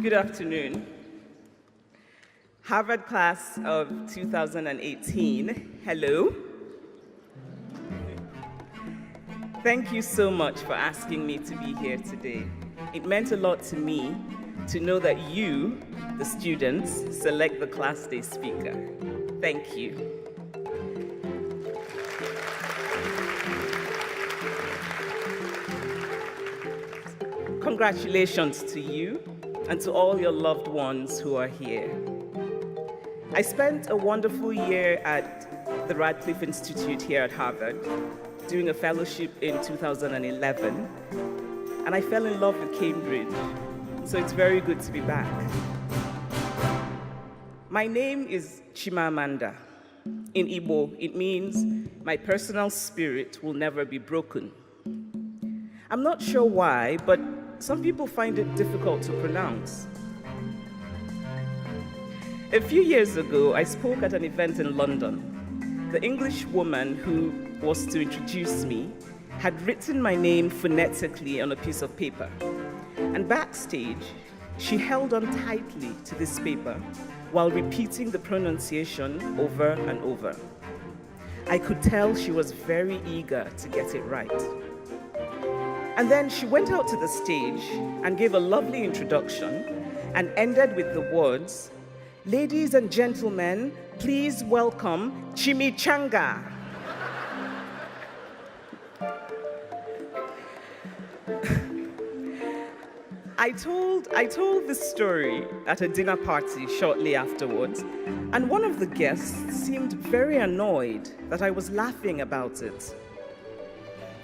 Good afternoon. Harvard class of 2018, hello. Thank you so much for asking me to be here today. It meant a lot to me to know that you, the students, select the class day speaker. Thank you. Congratulations to you and to all your loved ones who are here. I spent a wonderful year at the Radcliffe Institute here at Harvard, doing a fellowship in 2011, and I fell in love with Cambridge, so it's very good to be back. My name is Chimamanda. In Igbo, it means my personal spirit will never be broken. I'm not sure why, but some people find it difficult to pronounce. A few years ago, I spoke at an event in London. The English woman who was to introduce me had written my name phonetically on a piece of paper. And backstage, she held on tightly to this paper while repeating the pronunciation over and over. I could tell she was very eager to get it right. And then she went out to the stage and gave a lovely introduction and ended with the words, "Ladies and gentlemen, please welcome Chimichanga." I told this story at a dinner party shortly afterwards, and one of the guests seemed very annoyed that I was laughing about it.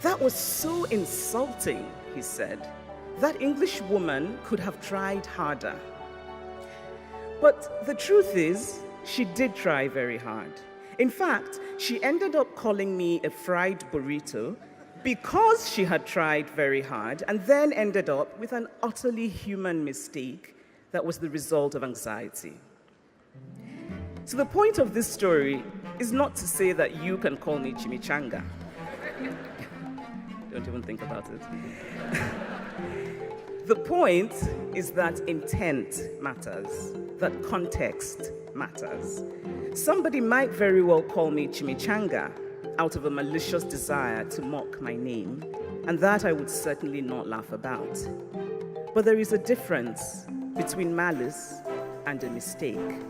"That was so insulting," he said. "That English woman could have tried harder." But the truth is, she did try very hard. In fact, she ended up calling me a fried burrito because she had tried very hard and then ended up with an utterly human mistake that was the result of anxiety. So the point of this story is not to say that you can call me chimichanga. Don't even think about it. The point is that intent matters, that context matters. Somebody might very well call me chimichanga out of a malicious desire to mock my name, and that I would certainly not laugh about. But there is a difference between malice and a mistake.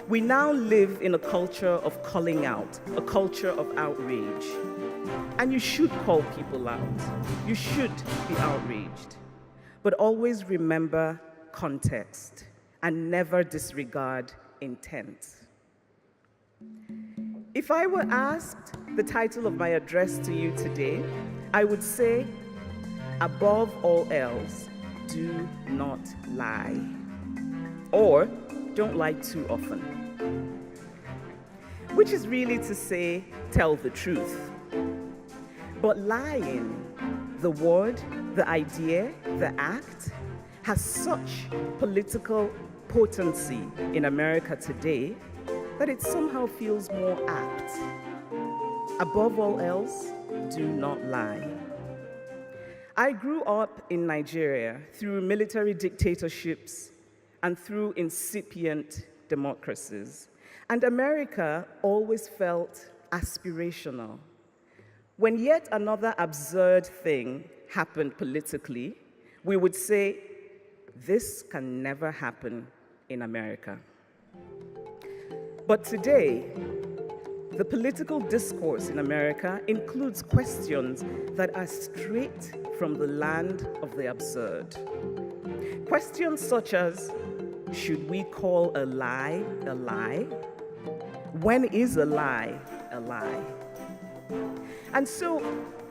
We now live in a culture of calling out, a culture of outrage. And you should call people out. You should be outraged. But always remember context and never disregard intent. If I were asked the title of my address to you today, I would say, above all else, do not lie. Or, don't lie too often. Which is really to say, tell the truth. But lying, the word, the idea, the act, has such political potency in America today that it somehow feels more apt. Above all else, do not lie. I grew up in Nigeria through military dictatorships and through incipient democracies. And America always felt aspirational. When yet another absurd thing happened politically, we would say, this can never happen in America. But today, the political discourse in America includes questions that are straight from the land of the absurd. Questions such as, should we call a lie a lie? When is a lie a lie? And so,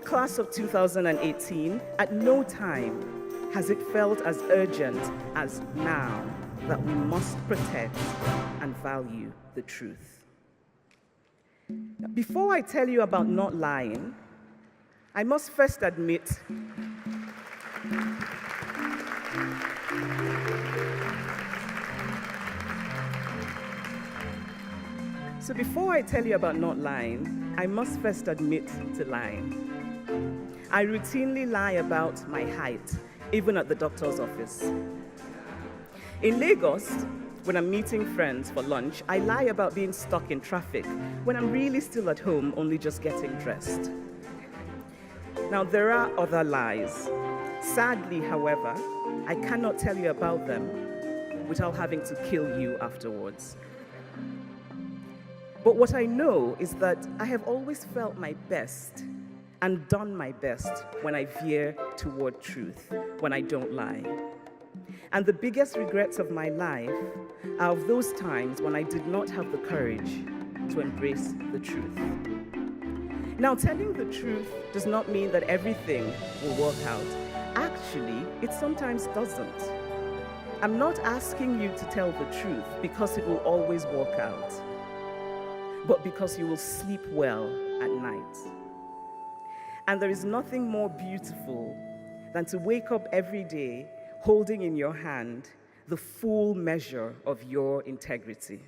class of 2018, at no time has it felt as urgent as now that we must protect and value the truth. Before I tell you about not lying, I must first admit So before I tell you about not lying, I must first admit to lying. I routinely lie about my height, even at the doctor's office. In Lagos, when I'm meeting friends for lunch, I lie about being stuck in traffic when I'm really still at home, only just getting dressed. Now, there are other lies. Sadly, however, I cannot tell you about them without having to kill you afterwards. But what I know is that I have always felt my best and done my best when I veer toward truth, when I don't lie. And the biggest regrets of my life are of those times when I did not have the courage to embrace the truth. Now, telling the truth does not mean that everything will work out. Actually, it sometimes doesn't. I'm not asking you to tell the truth because it will always work out, but because you will sleep well at night. And there is nothing more beautiful than to wake up every day holding in your hand the full measure of your integrity.